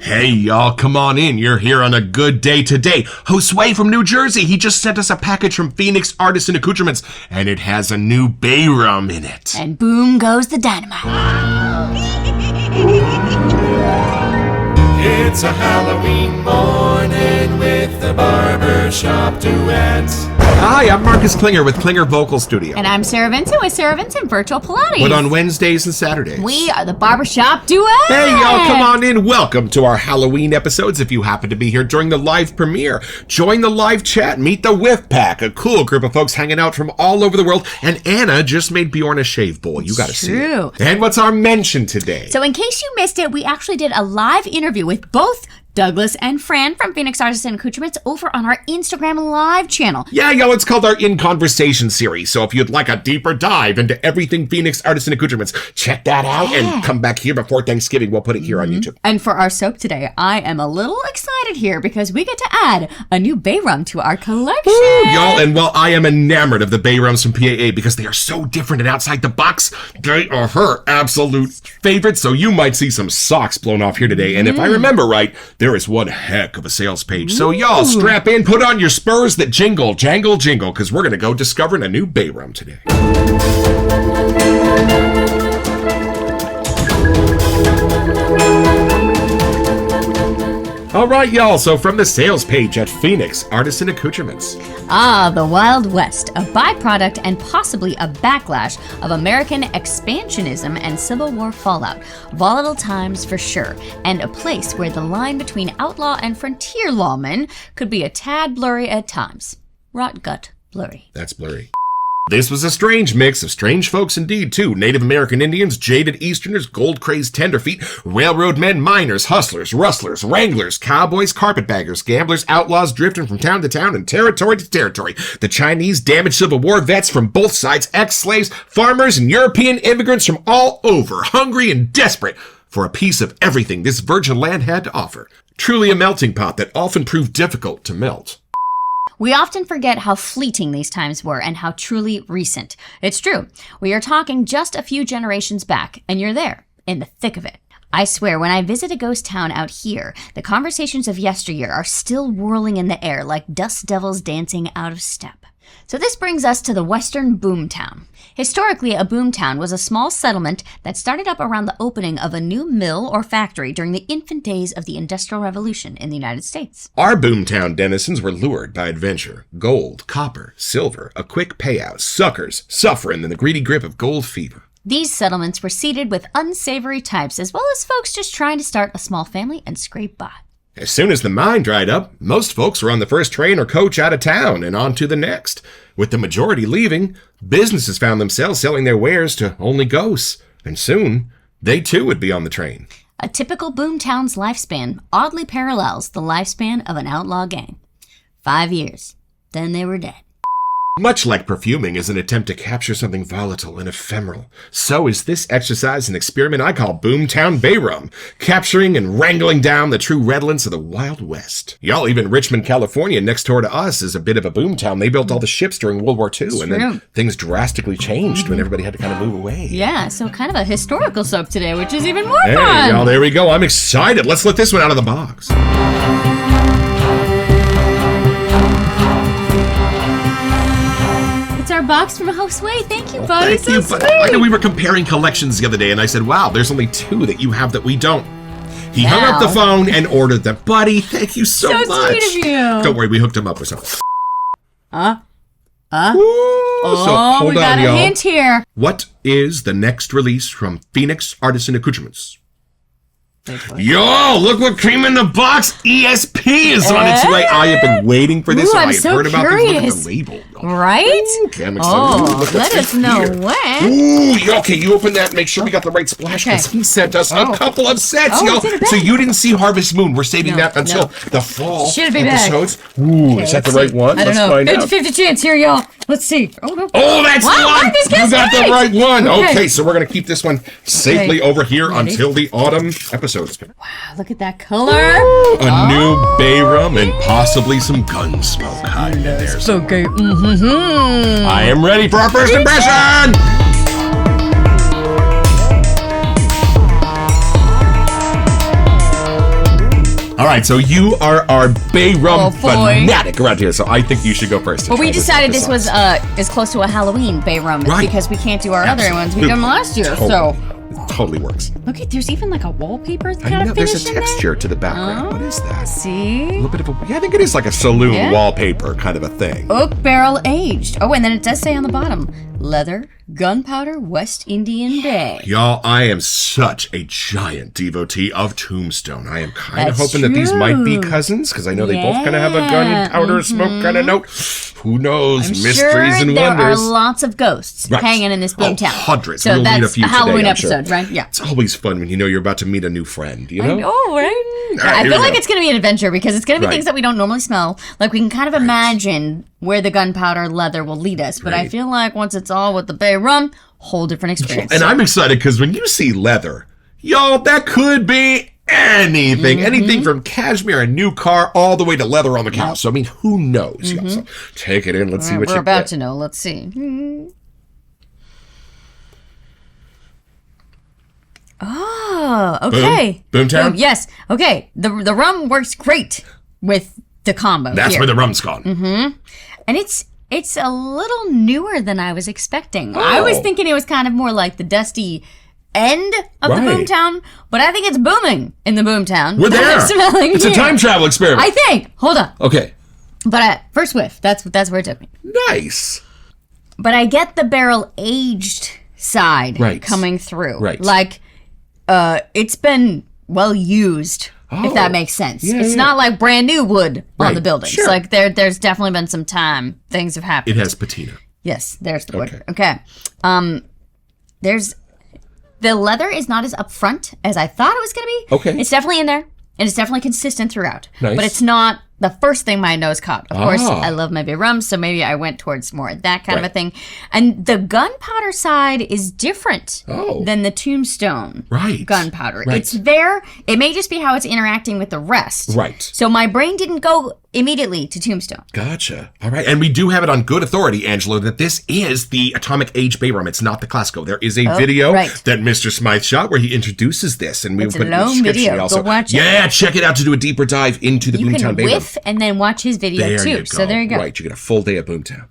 Hey, y'all, come on in. You're here on a good day today. Josue from New Jersey, he just sent us a package from Phoenix Artisan Accoutrements, and it has a new bay rum in it. And boom goes the dynamite. It's a Halloween morning with the Barbershop Duet. Hi, I'm Marcus Klinger with Klinger Vocal Studio. And I'm Sarah Vincent with Sarah Vincent Virtual Pilates. But on Wednesdays and Saturdays, we are the Barbershop Duet. Hey, y'all, come on in. Welcome to our Halloween episodes. If you happen to be here during the live premiere, join the live chat. Meet the Whiff Pack, a cool group of folks hanging out from all over the world. And Anna just made Bjorn a shave bowl. You got to see it. And what's our mention today? So in case you missed it, we actually did a live interview with both Douglas and Fran from Phoenix Artisan Accoutrements over on our Instagram live channel. Yeah, yo, it's called our In Conversation series. So if you'd like a deeper dive into everything Phoenix Artisan Accoutrements, check that out and come back here before Thanksgiving. We'll put it here on YouTube. And for our soap today, I am a little excited here because we get to add a new bay rum to our collection. Woo, y'all, and while I am enamored of the bay rums from PAA because they are so different and outside the box, they are her absolute favorite. So you might see some socks blown off here today. And if I remember right, there is one heck of a sales page. So y'all strap in, put on your spurs that jingle, jangle, jingle, because we're going to go discovering a new bay rum today. All right, y'all, so from the sales page at Phoenix Artisan Accoutrements. Ah, the Wild West, a byproduct and possibly a backlash of American expansionism and Civil War fallout. Volatile times for sure, and a place where the line between outlaw and frontier lawmen could be a tad blurry at times. Rot gut blurry. That's blurry. This was a strange mix of strange folks indeed, too. Native American Indians, jaded Easterners, gold-crazed tenderfeet, railroad men, miners, hustlers, rustlers, wranglers, cowboys, carpetbaggers, gamblers, outlaws drifting from town to town and territory to territory. The Chinese, damaged Civil War vets from both sides, ex-slaves, farmers, and European immigrants from all over, hungry and desperate for a piece of everything this virgin land had to offer. Truly a melting pot that often proved difficult to melt. We often forget how fleeting these times were and how truly recent. It's true. We are talking just a few generations back, and you're there, in the thick of it. I swear, when I visit a ghost town out here, the conversations of yesteryear are still whirling in the air like dust devils dancing out of step. So this brings us to the western Boomtown. Historically, a boomtown was a small settlement that started up around the opening of a new mill or factory during the infant days of the Industrial Revolution in the United States. Our boomtown denizens were lured by adventure, gold, copper, silver, a quick payout, suckers, suffering in the greedy grip of gold fever. These settlements were seeded with unsavory types as well as folks just trying to start a small family and scrape by. As soon as the mine dried up, most folks were on the first train or coach out of town and on to the next. With the majority leaving, businesses found themselves selling their wares to only ghosts, and soon they too would be on the train. A typical boomtown's lifespan oddly parallels the lifespan of an outlaw gang. 5 years. Then they were dead. Much like perfuming is an attempt to capture something volatile and ephemeral, so is this exercise and experiment I call Boomtown Bay Rum, capturing and wrangling down the true redolence of the Wild West. Y'all, even Richmond, California, next door to us, is a bit of a boomtown. They built all the ships during World War II, and then things drastically changed when everybody had to kind of move away. Yeah, so kind of a historical soap today, which is even more Hey, fun. y'all, there we go. I'm excited. Let's let this one out of the box. It's our box from Josue. Thank you, buddy. Thank you, so but sweet. I know we were comparing collections the other day, and I said, wow, there's only 2 that you have that we don't. He hung up the phone and ordered them. Buddy, thank you so much. sweet of you. Don't worry, we hooked him up with something. Oh, hold we got on, a y'all. hint here. What is the next release from Phoenix Artisan Accoutrements? Yo, look what came in the box. ESP is on its way. I have been waiting for this. Ooh, and I'm I had so heard about this. Look at curious. the label. Right? Okay, I'm excited. Ooh, look let what's us in know here. when. Ooh, okay, you open that and make sure we got the right splash, because he sent us a couple of sets, Oh, y'all. it's in a bag. So you didn't see Harvest Moon. We're saving No, that until no. the fall Should be back. episodes. Ooh, is that the right one? I don't Let's know. find out. 50-50 chance here, y'all. Let's see. Oh, no. Oh, that's Wow, the one! look, this You guy's got the right. right one. Okay. Okay, so we're going to keep this one safely over here until the autumn episodes. Look at that color. A new bay rum and possibly some gun smoke hiding in there. So good. Mm-hmm. I am ready for our first impression! right, so you are our Bay Rum boy. fanatic around here, so I think you should go first. But we decided this was as close to a Halloween Bay Rum because we can't do our other ones we did them last year. So it totally works. look at, there's even like a wallpaper kind I know, of finish there's a in there. texture to the background. What is that? See? A little bit of a, I think it is like a saloon wallpaper kind of a thing. Oak barrel aged. Oh, and then it does say on the bottom, leather, gunpowder, West Indian Bay. Y'all, I am such a giant devotee of Tombstone. I am kind of That's hoping that these might be true. cousins, because I know they both kind of have a gunpowder smoke kind of note. Who knows? Mysteries Sure, and there wonders. are lots of ghosts hanging in this boomtown. Hundreds. So We'll meet a that's few a Halloween today, I'm sure. episode, right? Yeah. It's always fun when you know you're about to meet a new friend, you know? Oh, right? All right, I here feel we like go. it's going to be an adventure because it's going to be Right. things that we don't normally smell. Like we can kind of imagine where the gunpowder leather will lead us. But I Right. feel like once it's all with the Bay Rum, whole different experience. And I'm excited because when you see leather, y'all, that could be anything. Mm-hmm. Anything from cashmere, a new car, all the way to leather on the couch. So, I mean, who knows? Y'all? So take it in. Let's see what We're you about get. to know. Let's see. Oh, okay. Boomtown? Yes. Okay. The rum works great with the combo. That's here. where the rum's gone. And it's a little newer than I was expecting. I was Oh. thinking it was kind of more like the dusty end of the Right. Boomtown, but I think it's booming in the Boomtown. We're there. I'm smelling It's a here. time travel experiment. I think. Hold on. Okay. But first whiff. That's where it took me. Nice. But I get the barrel aged side Right. coming through. Right. Like it's been well used. If that makes sense. Yeah, It's yeah. not like brand new wood on Right. the buildings. Sure. Like there's definitely been some time things have happened. It has patina. Yes, there's the wood. Okay. There's the leather is not as upfront as I thought it was going to be. Okay. It's definitely in there, and it's definitely consistent throughout. Nice. But it's not the first thing my nose caught. Of course, Ah. I love my big rum, so maybe I went towards more of that kind of Right. a thing. And the gunpowder side is different Oh. than the tombstone Right. gunpowder. Right. It's there. It may just be how it's interacting with the rest. Right. So my brain didn't go immediately to tombstone. Gotcha. All right. And we do have it on good authority, Angelo, that this is the Atomic Age Bay Rum. It's not the Classico. There is a video right. that Mr. Smythe shot where he introduces this, and we It's will a put it in the long description video. also. Go watch it. Yeah, check it out to do a deeper dive into the You Boomtown can Bay Rum. whiff and then watch his video There too. you go. So there you go. Right, you get a full day at Boomtown.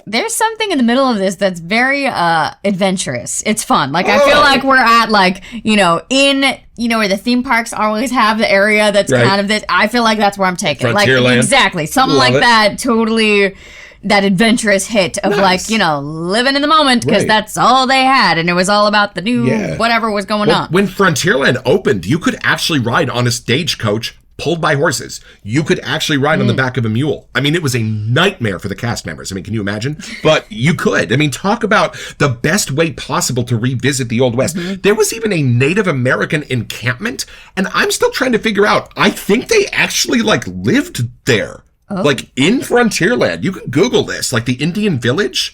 There's something in the middle of this that's very adventurous. It's fun. Like I feel like we're at like, where the theme parks always have the area that's Right. kind of this. I feel like that's where I'm taking it. Like Frontierland. exactly. Something Love like it. that. Totally that adventurous hit of Nice. living in the moment because Right. that's all they had and it was all about the new Yeah. whatever was going Well, on. when Frontierland opened, you could actually ride on a stagecoach pulled by horses. You could actually ride on the back of a mule. I mean, it was a nightmare for the cast members. I mean, can you imagine? But you could. I mean, talk about the best way possible to revisit the Old West. There was even a Native American encampment, and I'm still trying to figure out, I think they actually, lived there. Like, in Frontierland. You can Google this. Like, the Indian village.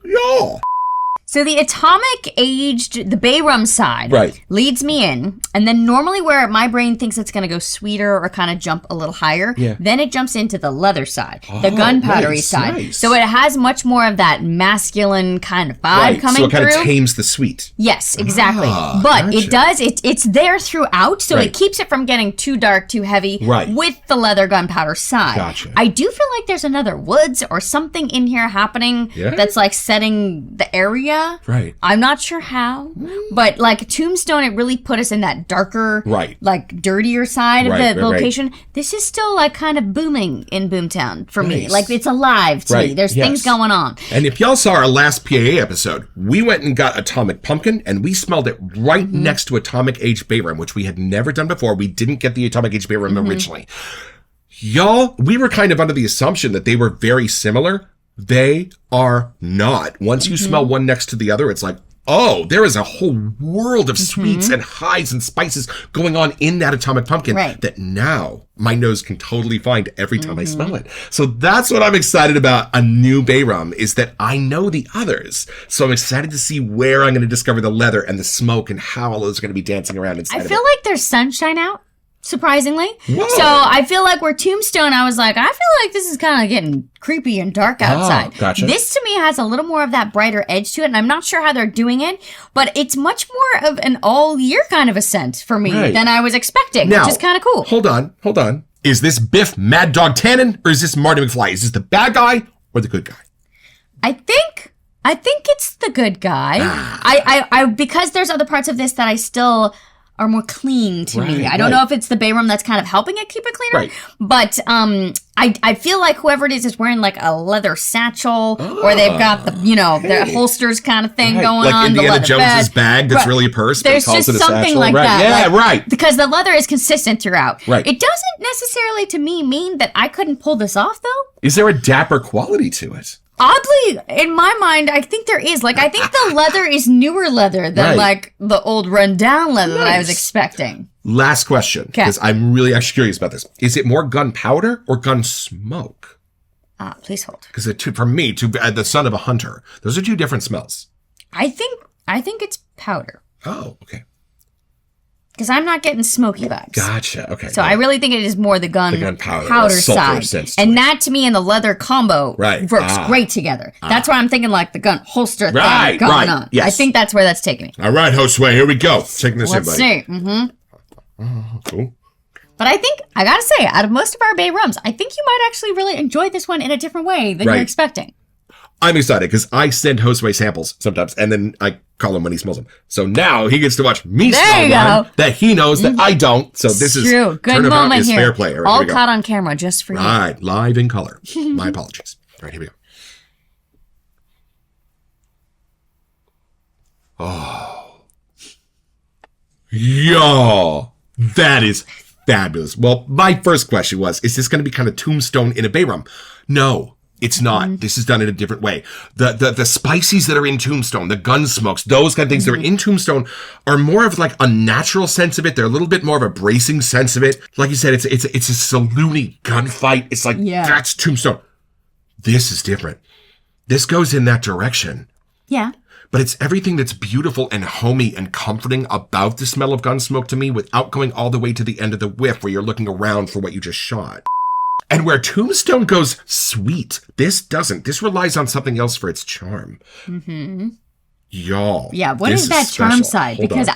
Y'all. So the atomic aged, the Bay Rum side Right. leads me in. And then normally where my brain thinks it's going to go sweeter or kind of jump a little higher, Yeah. then it jumps into the leather side, the Oh, gunpowdery nice, side. nice. So it has much more of that masculine kind of vibe coming so it kind through. of tames the sweet. Yes, exactly. Ah, but gotcha. it does, it's there throughout, so Right. it keeps it from getting too dark, too heavy Right. with the leather gunpowder side. Gotcha. I do feel like there's another woods or something in here happening Yeah? that's like setting the area. Right. I'm not sure how, but like Tombstone, it really put us in that darker, Right. like dirtier side Right, of the right, right. location. This is still like kind of booming in Boomtown for me. Nice. Like it's alive to me. Right, There's yes. things going on. And if y'all saw our last PAA episode, we went and got Atomic Pumpkin, and we smelled it right Mm-hmm. next to Atomic Age Bay Rum, which we had never done before. We didn't get the Atomic Age Bay Rum Mm-hmm. originally. Y'all, we were kind of under the assumption that they were very similar. They are not. Once you Mm-hmm. smell one next to the other, it's like, oh, there is a whole world of Mm-hmm. sweets and highs and spices going on in that Atomic Pumpkin Right. that now my nose can totally find every time I Mm-hmm. smell it. So that's what I'm excited about a new Bay Rum, is that I know the others. So I'm excited to see where I'm going to discover the leather and the smoke and how all those are going to be dancing around inside I of feel it. like there's sunshine out. surprisingly. Whoa. So I feel like where Tombstone, I was like, I feel like this is kind of getting creepy and dark outside. Gotcha. This to me has a little more of that brighter edge to it, and I'm not sure how they're doing it, but it's much more of an all year kind of a scent for me than I was expecting, Now, which is kind of cool. Hold on. Is this Biff Mad Dog Tannen, or is this Marty McFly? Is this the bad guy or the good guy? I think it's the good guy. I because there's other parts of this that I still are more clean to me. I don't know if it's the bay rum that's kind of helping it keep it cleaner, but I feel like whoever it is wearing like a leather satchel, or they've got the their holsters kind of thing going like on. Indiana the Jones's bag that's really a purse. There's but just calls it a something satchel. like that. Yeah, right. Because the leather is consistent throughout. Right. It doesn't necessarily to me mean that I couldn't pull this off though. Is there a dapper quality to it? Oddly, in my mind, I think there is. Like, I think the leather is newer leather than, like, the old rundown leather that I was expecting. Last question, because I'm really actually curious about this. Is it more gunpowder or gun smoke? Please hold. Because for me, the son of a hunter, those are two different smells. I think it's powder. Oh, okay. Because I'm not getting smoky vibes. Gotcha. Okay. So I really think it is more the gunpowder side. And that, to me, and the leather combo works great together. That's why I'm thinking, like, the gun holster thing going on. Yes. I think that's where that's taking me. All right, Josue, here we go. Taking this Let's in, buddy. see. Mm-hmm. Cool. But I think, I gotta say, out of most of our bay rums, I think you might actually really enjoy this one in a different way than you're expecting. I'm excited because I send Josue samples sometimes, and then I call him when he smells them. So now he gets to watch me smell one that he knows that I don't. So this is true. Good moment is here. Fair play. Right, all caught on camera just for you. Right, live in color. My apologies. All right, here we go. Oh, yo, that is fabulous. Well, my first question was, is this going to be kind of Tombstone in a bay rum? No. It's not. This is done in a different way. The spices that are in Tombstone, the gun smokes, those kind of things that are in Tombstone are more of like a natural sense of it. They're a little bit more of a bracing sense of it. Like you said, it's a saloony gunfight. It's like, that's Tombstone. This is different. This goes in that direction. Yeah. But it's everything that's beautiful and homey and comforting about the smell of gun smoke to me without going all the way to the end of the whiff where you're looking around for what you just shot. And where Tombstone goes sweet, this doesn't. This relies on something else for its charm. Mm-hmm. Y'all. Yeah, what is that charm side? Because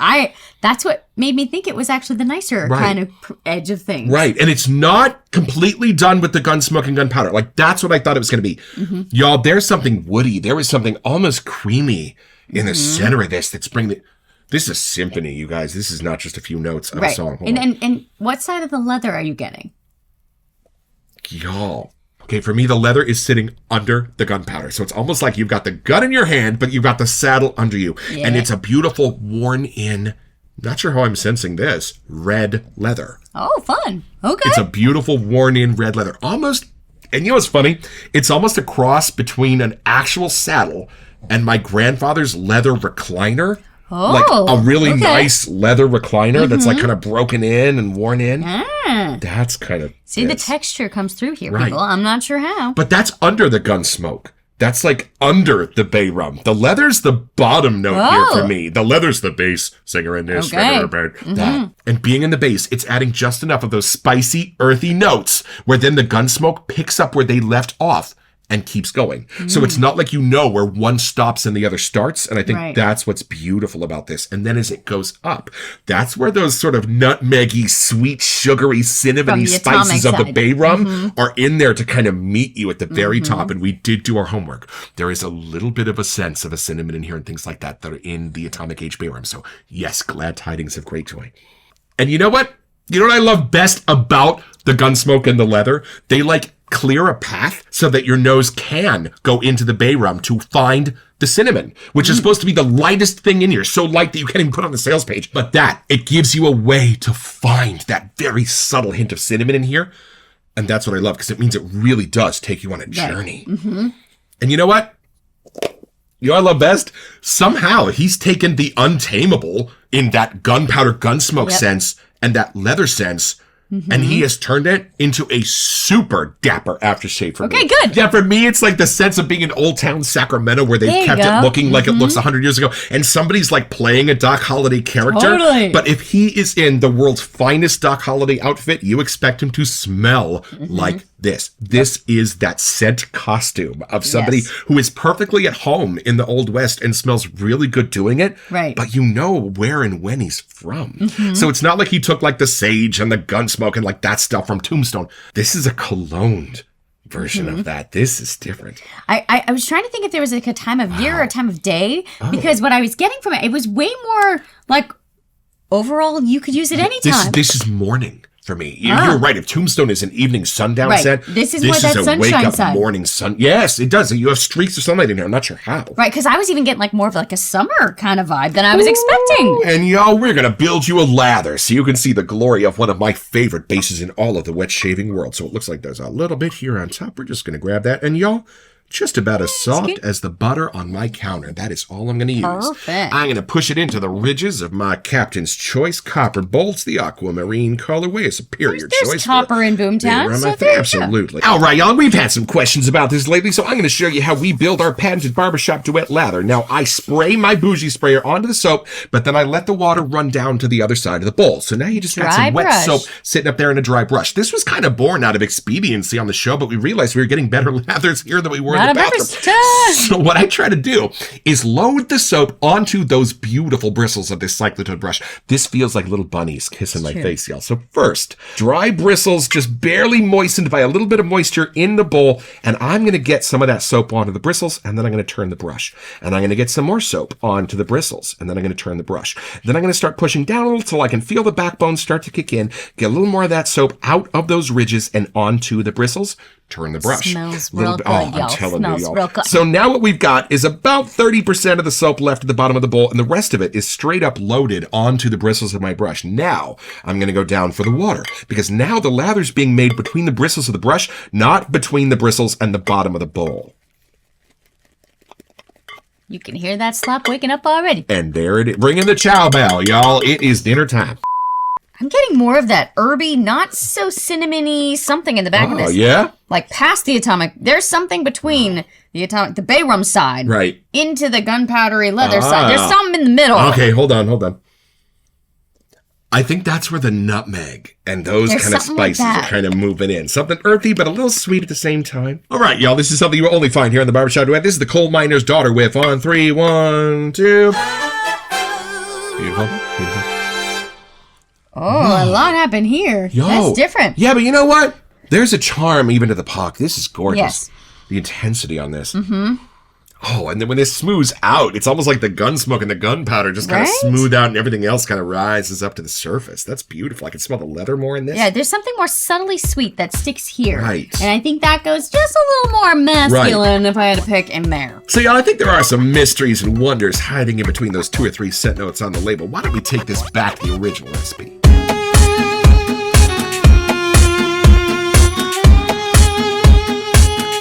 that's what made me think it was actually the nicer kind of edge of things. Right, and it's not completely done with the gun smoke and gunpowder. Like, that's what I thought it was going to be. Mm-hmm. Y'all, there's something woody. There was something almost creamy in the center of this that's bringing the... This is a symphony, you guys. This is not just a few notes of a song. And what side of the leather are you getting? Y'all. Okay, for me, the leather is sitting under the gunpowder. So it's almost like you've got the gun in your hand, but you've got the saddle under you. Yeah. And it's a beautiful, worn-in, not sure how I'm sensing this, red leather. Oh, fun. Okay. It's a beautiful, worn-in red leather. Almost, and you know what's funny? It's almost a cross between an actual saddle and my grandfather's leather recliner. Oh, like a really nice leather recliner that's like kind of broken in and worn in. That's kind of... See, the texture comes through here, people. I'm not sure how. But that's under the gun smoke. That's like under the bay rum. The leather's the bottom note here for me. The leather's the bass singer in this. That. And being in the bass, it's adding just enough of those spicy, earthy notes where then the gun smoke picks up where they left off and keeps going. So it's not like you know where one stops and the other starts. And I think that's what's beautiful about this. And then as it goes up, that's where those sort of nutmeggy, sweet, sugary, cinnamony spices of the bay rum are in there to kind of meet you at the very top. And we did do our homework. There is a little bit of a sense of a cinnamon in here and things like that that are in the Atomic Age bay rum. So yes, glad tidings of great joy. And you know what? You know what I love best about the gun smoke and the leather? They like clear a path so that your nose can go into the bay rum to find the cinnamon, which is supposed to be the lightest thing in here. So light that you can't even put on the sales page. But it gives you a way to find that very subtle hint of cinnamon in here. And that's what I love, because it means it really does take you on a journey. And you know what? You know what I love best? Somehow he's taken the untamable in that gunpowder gunsmoke sense and that leather sense And he has turned it into a super dapper aftershave for me. Okay, good. Yeah, for me, it's like the sense of being in Old Town Sacramento where they've kept it looking like it looks 100 years ago. And somebody's like playing a Doc Holliday character. Totally. But if he is in the world's finest Doc Holliday outfit, you expect him to smell like this. This is that scent costume of somebody who is perfectly at home in the Old West and smells really good doing it. Right. But you know where and when he's from. So it's not like he took like the sage and the gun smoke and like that stuff from Tombstone. This is a cologne version of that. This is different. I was trying to think if there was like a time of year or a time of day, because what I was getting from it, it was way more like overall you could use it anytime. This is morning for me. You're right. If Tombstone is an evening sundown set, this is more that a sunshine wake up side. morning sun. Yes, it does. You have streaks of sunlight in here. I'm not sure how. Right, because I was even getting like more of like a summer kind of vibe than I was expecting. And y'all, we're going to build you a lather so you can see the glory of one of my favorite bases in all of the wet shaving world. So it looks like there's a little bit here on top. We're just going to grab that. And y'all, just about as soft as the butter on my counter. That is all I'm going to use. Perfect. I'm going to push it into the ridges of my Captain's Choice copper bolts, the aquamarine colorway, a superior There's choice. copper in Boomtown, so there you go. Absolutely. All right, y'all, we've had some questions about this lately, so I'm going to show you how we build our patented Barbershop Duet lather. Now, I spray my bougie sprayer onto the soap, but then I let the water run down to the other side of the bowl. So now you just got some wet soap sitting up there in a dry brush. This was kind of born out of expediency on the show, but we realized we were getting better lathers here than we were in the bathroom. So what I try to do is load the soap onto those beautiful bristles of this cyclotone brush. This feels like little bunnies kissing my face, y'all. So first, dry bristles just barely moistened by a little bit of moisture in the bowl, and I'm going to get some of that soap onto the bristles, and then I'm going to turn the brush. And I'm going to get some more soap onto the bristles, and then I'm going to turn the brush. Then I'm going to start pushing down a little till I can feel the backbone start to kick in, get a little more of that soap out of those ridges and onto the bristles. Turn the brush. Smells real good, y'all. I'm telling you, y'all. Real good. So now what we've got is about 30% of the soap left at the bottom of the bowl, and the rest of it is straight up loaded onto the bristles of my brush. Now I'm going to go down for the water, because now the lather's being made between the bristles of the brush, not between the bristles and the bottom of the bowl. You can hear that slop waking up already. And there it is. Ringing the chow bell, y'all. It is dinner time. I'm getting more of that herby, not so cinnamony something in the back of this. Oh, yeah? Like past the atomic. There's something between the bay rum side. Right. Into the gunpowdery leather side. There's something in the middle. Okay, hold on. I think that's where the nutmeg and those kind of spices are kind of moving in. Something earthy, but a little sweet at the same time. All right, y'all, this is something you will only find here on the Barbershop Duet. This is the Coal Miner's Daughter Whiff on 3, 1, 2. Beautiful. Oh, a lot happened here. Yo. That's different. Yeah, but you know what? There's a charm even to the puck. This is gorgeous. Yes. The intensity on this. Mm-hmm. Oh, and then when this smooths out, it's almost like the gun smoke and the gunpowder just kind of smooth out and everything else kind of rises up to the surface. That's beautiful. I can smell the leather more in this. Yeah, there's something more subtly sweet that sticks here. Right. And I think that goes just a little more masculine if I had to pick in there. So, y'all, I think there are some mysteries and wonders hiding in between those 2 or 3 scent notes on the label. Why don't we take this back to the original recipe?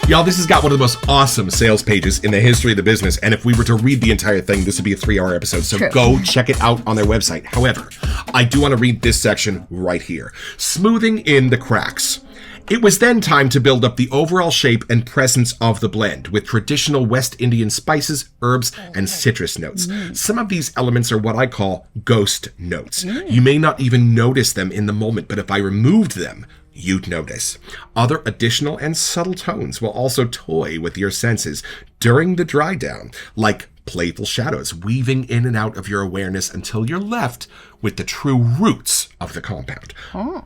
Y'all, this has got one of the most awesome sales pages in the history of the business, and if we were to read the entire thing, this would be a 3-hour episode, so go check it out on their website. However, I do want to read this section right here. Smoothing in the cracks. It was then time to build up the overall shape and presence of the blend with traditional West Indian spices, herbs, and citrus notes. Some of these elements are what I call ghost notes. You may not even notice them in the moment, but if I removed them, you'd notice. Other additional and subtle tones will also toy with your senses during the dry down, like playful shadows weaving in and out of your awareness until you're left with the true roots of the compound.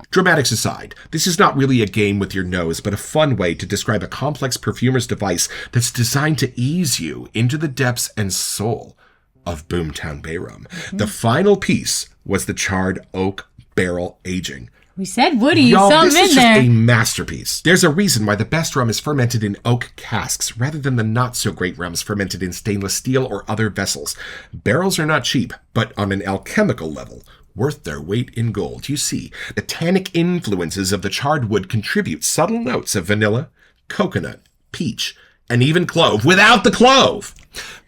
Dramatics aside, this is not really a game with your nose, but a fun way to describe a complex perfumer's device that's designed to ease you into the depths and soul of Boomtown Bay Rum. The final piece was the charred oak barrel aging. We said woody, Y'all, something this is in just there. a masterpiece. There's a reason why the best rum is fermented in oak casks rather than the not-so-great rums fermented in stainless steel or other vessels. Barrels are not cheap, but on an alchemical level, worth their weight in gold. You see, the tannic influences of the charred wood contribute subtle notes of vanilla, coconut, peach, and even clove without the clove.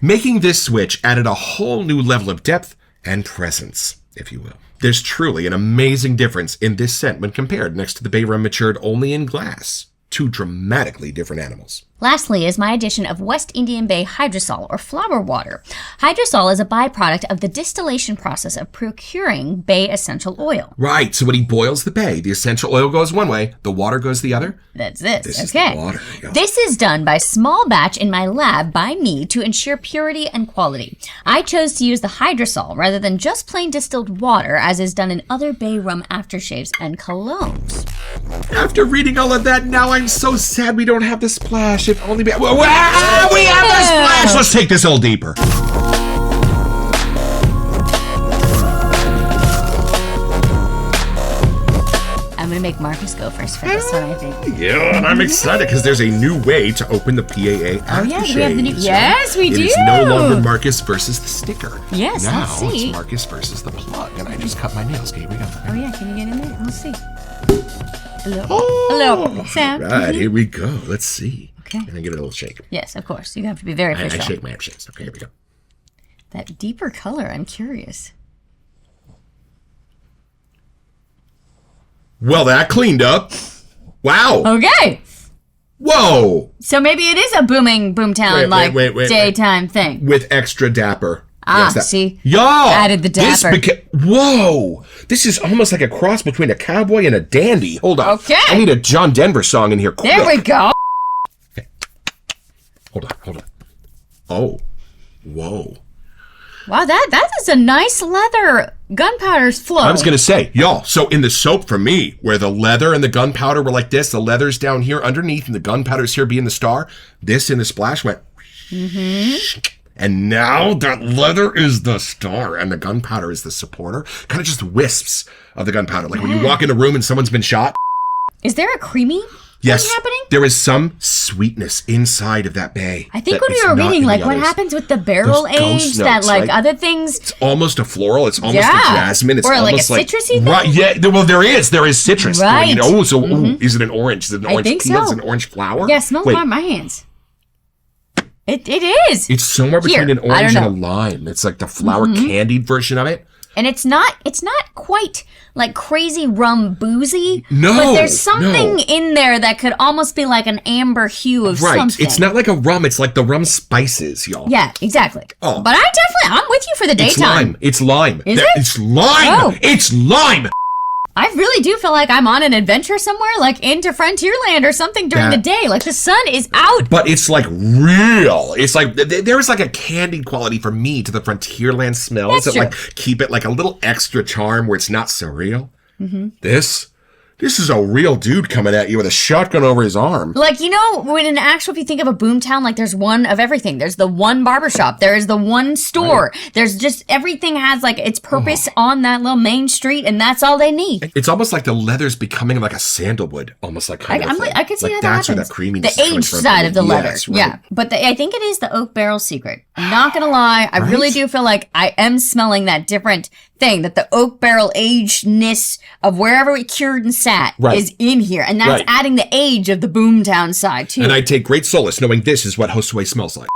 Making this switch added a whole new level of depth and presence. if you will. There's truly an amazing difference in this scent when compared next to the bay rum matured only in glass. Two dramatically different animals. Lastly is my addition of West Indian Bay hydrosol, or flower water. Hydrosol is a byproduct of the distillation process of procuring bay essential oil. Right, so when he boils the bay, the essential oil goes one way, the water goes the other? That's this. This okay. is the water. This is done by small batch in my lab by me to ensure purity and quality. I chose to use the hydrosol rather than just plain distilled water, as is done in other bay rum aftershaves and colognes. After reading all of that, now I'm so sad we don't have the splash. If only we have the splash. Let's take this a little deeper. I'm going to make Marcus go first for this one, I think. Yeah, and I'm excited because there's a new way to open the PAA aftershave. Oh, yeah, we have the new... Yes, we do. It is no longer Marcus versus the sticker. Yes, now let's see. It's Marcus versus the plug, and I just cut my nails. Okay, here we go. Oh, yeah, can you get in there? Let's see. Hello. Oh, Hello, Sam. All right, here we go. Let's see. Okay. And then give it a little shake. Yes, of course. You have to be very I official. shake my shakes. Okay, here we go. That deeper color, I'm curious. Well, that cleaned up. Wow. Okay. Whoa. So maybe it is a booming Boomtown Wait. daytime thing. With extra dapper. See? Y'all. Added the dapper. Whoa. This is almost like a cross between a cowboy and a dandy. Hold on. Okay. I need a John Denver song in here quick. There we go. Okay. Hold on. Oh. Whoa. Wow, that is a nice leather gunpowder's flow. I was going to say, y'all, so in the soap for me, where the leather and the gunpowder were like this, the leather's down here underneath and the gunpowder's here being the star, this in the splash went... And now that leather is the star and the gunpowder is the supporter. Kind of just wisps of the gunpowder. Like when you walk in a room and someone's been shot. Is there a creamy thing happening? There is some sweetness inside of that bay. I think when we were reading, like, what happens with the barrel age, that, like, other things... It's almost a floral. It's almost a jasmine. It's or like a almost citrusy thing? Right, yeah. Well, there is citrus. Right. You know, is it an orange? Is it an orange think peel? so. Is it an orange flower? Yeah, smell my hands. It is. It's somewhere between an orange and a know. lime. It's like the flower candied version of it. And it's not quite like crazy rum boozy. No, but there's something in there that could almost be like an amber hue of something. It's not like a rum. It's like the rum spices, y'all. Yeah, exactly. Oh. But I'm with you for the daytime. It's lime. Is it? It's lime. Oh. It's lime. I really do feel like I'm on an adventure somewhere, like into Frontierland or something during the day. Like the sun is out. But it's like real. It's like there's like a candied quality for me to the Frontierland smells that like keep it like a little extra charm where it's not so real. This is a real dude coming at you with a shotgun over his arm. Like, you know, when in actual, if you think of a Boomtown, like there's one of everything. There's the one barbershop. There is the one store. Right. There's just everything has like its purpose on that little main street, and that's all they need. It's almost like the leather's becoming like a sandalwood, almost like kind of. I could see like how that's that happens. Where that creaminess the is aged from. side of the leather. Yes, right. Yeah. But I think it is the oak barrel secret. I'm not going to lie. I really do feel like I am smelling that different thing, that the oak barrel agedness of wherever it cured and sat is in here. And that's adding the age of the Boomtown side, too. And I take great solace knowing this is what Josue smells like.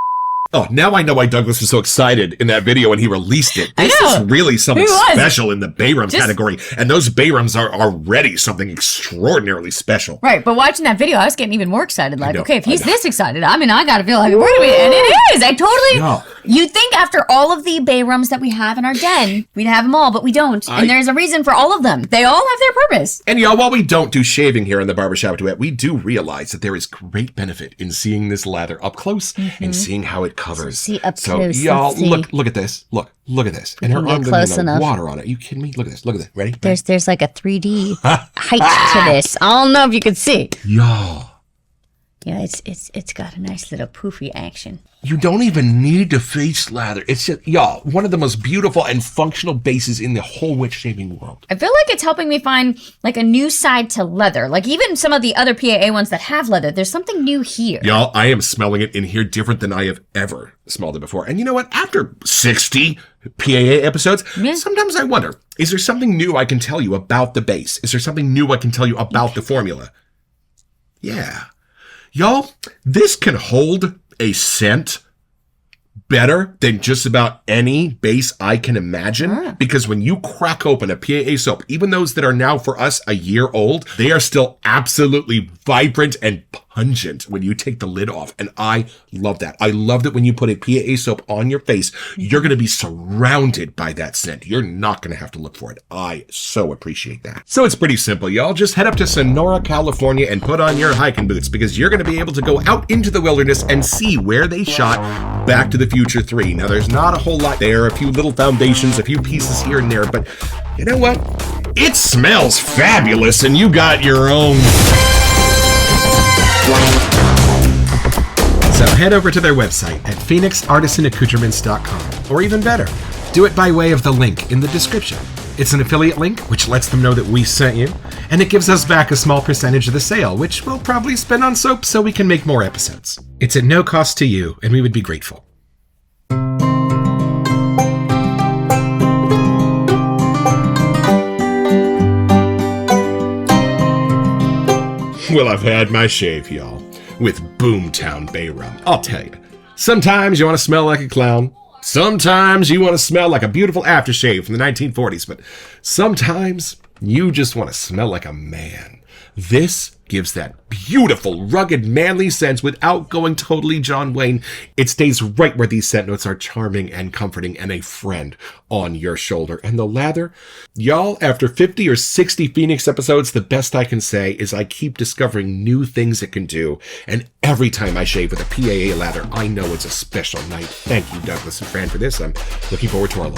Oh, now I know why Douglas was so excited in that video when he released it. This is really something special in the Bay Rum category. And those Bay Rums are already something extraordinarily special. Right, but watching that video, I was getting even more excited. Like, okay, if he's this excited, I mean, I gotta feel like, wait a minute. And it is. I totally... You'd think after all of the Bay Rums that we have in our den, we'd have them all, but we don't. And there's a reason for all of them. They all have their purpose. And y'all, while we don't do shaving here in the Barbershop Duet, we do realize that there is great benefit in seeing this lather up close and seeing how it covers. See up close. Y'all, look at this. Look at this. And her arm doesn't have water on it. Are you kidding me? Look at this. Ready? There's like a 3D height to this. I don't know if you could see. Y'all. Yeah, it's got a nice little poofy action. You don't even need to face lather. It's just, y'all, one of the most beautiful and functional bases in the whole witch shaving world. I feel like it's helping me find like a new side to leather. Like even some of the other PAA ones that have leather, there's something new here. Y'all, I am smelling it in here different than I have ever smelled it before. And you know what? After 60 PAA episodes, sometimes I wonder, is there something new I can tell you about the base? Is there something new I can tell you about the formula? Yeah. Y'all, this can hold a scent better than just about any base I can imagine, because when you crack open a PAA soap, even those that are now for us a year old, they are still absolutely vibrant and pungent when you take the lid off. And I love that. I love that when you put a PAA soap on your face, you're going to be surrounded by that scent. You're not going to have to look for it. I so appreciate that. So it's pretty simple, y'all. Just head up to Sonora, California and put on your hiking boots, because you're going to be able to go out into the wilderness and see where they shot Back to the Future 3. Now, there's not a whole lot there, a few little foundations, a few pieces here and there, but you know what? It smells fabulous, and you got your own. So head over to their website at phoenixartisanaccoutrements.com, or even better, do it by way of the link in the description. It's an affiliate link, which lets them know that we sent you, and it gives us back a small percentage of the sale, which we'll probably spend on soap so we can make more episodes. It's at no cost to you, and we would be grateful. Well, I've had my shave, y'all, with Boomtown Bay Rum. I'll tell you, sometimes you want to smell like a clown. Sometimes you want to smell like a beautiful aftershave from the 1940s, but sometimes you just want to smell like a man. This gives that beautiful, rugged, manly sense without going totally John Wayne. It stays right where these scent notes are charming and comforting and a friend on your shoulder. And the lather, y'all, after 50 or 60 Phoenix episodes, the best I can say is I keep discovering new things it can do. And every time I shave with a PAA lather, I know it's a special night. Thank you, Douglas and Fran, for this. I'm looking forward to our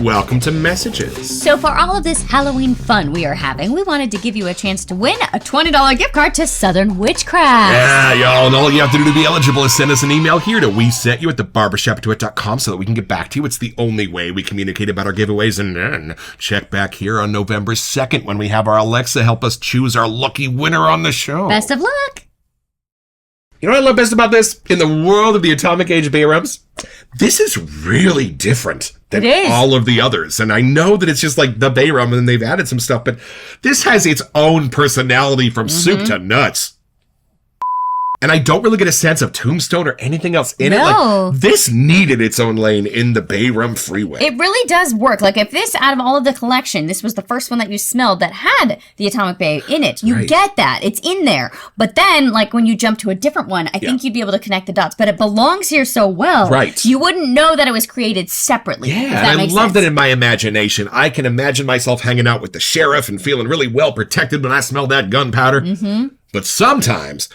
Welcome to Messages. So for all of this Halloween fun we are having, we wanted to give you a chance to win a $20 gift card to Southern Witchcraft. Yeah, y'all, and all you have to do to be eligible is send us an email here to WeSentYou@theBarbershopDuet.com so that we can get back to you. It's the only way we communicate about our giveaways. And then check back here on November 2nd when we have our Alexa help us choose our lucky winner on the show. Best of luck. You know what I love best about this? In the world of the Atomic Age Bay Rums, this is really different than all of the others. And I know that it's just like the Bay Rum and they've added some stuff, but this has its own personality from soup to nuts. And I don't really get a sense of Tombstone or anything else in it. Like, this needed its own lane in the Bay Rum Freeway. It really does work. Like, if this, out of all of the collection, this was the first one that you smelled that had the Atomic Bay in it, you get that. It's in there. But then, like, when you jump to a different one, I think you'd be able to connect the dots. But it belongs here so well. Right. You wouldn't know that it was created separately. Yeah, and I love that in my imagination. I can imagine myself hanging out with the sheriff and feeling really well protected when I smell that gunpowder. Mm-hmm. But sometimes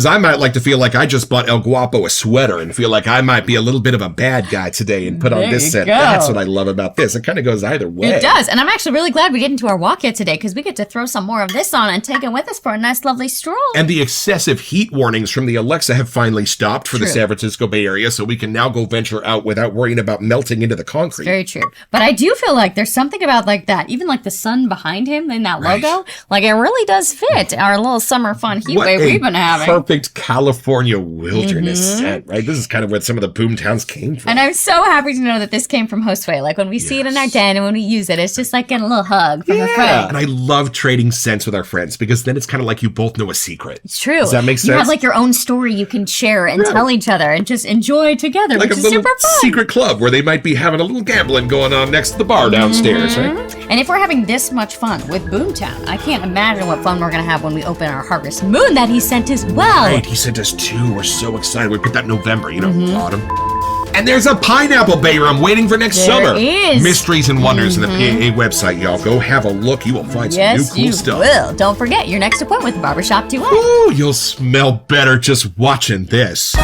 I might like to feel like I just bought El Guapo a sweater and feel like I might be a little bit of a bad guy today and put on this scent. That's what I love about this. It kind of goes either way. It does. And I'm actually really glad we get into our walk yet today because we get to throw some more of this on and take it with us for a nice, lovely stroll. And the excessive heat warnings from the Alexa have finally stopped for the San Francisco Bay Area, so we can now go venture out without worrying about melting into the concrete. Very true. But I do feel like there's something about like that, even like the sun behind him in that logo, like it really does fit our little summer fun heat wave we've been having. Perfect California wilderness scent, right? This is kind of where some of the boomtowns came from. And I'm so happy to know that this came from Hostway. Like when we see it in our den and when we use it, it's just like getting a little hug from a friend. And I love trading scents with our friends because then it's kind of like you both know a secret. It's true. Does that make sense? You have like your own story you can share and tell each other and just enjoy together, like which is a little super fun. Secret club where they might be having a little gambling going on next to the bar downstairs, right? And if we're having this much fun with Boomtown, I can't imagine what fun we're going to have when we open our Harvest Moon that he sent as well. Right, he sent us two. We're so excited. We put that in November, autumn. And there's a pineapple Bay Rum waiting for next summer. There is. Mysteries and Wonders in the PAA website, y'all. Go have a look. You will find some new cool stuff. Yes, you will. Don't forget your next appointment with Barbershop Duet. Ooh, you'll smell better just watching this.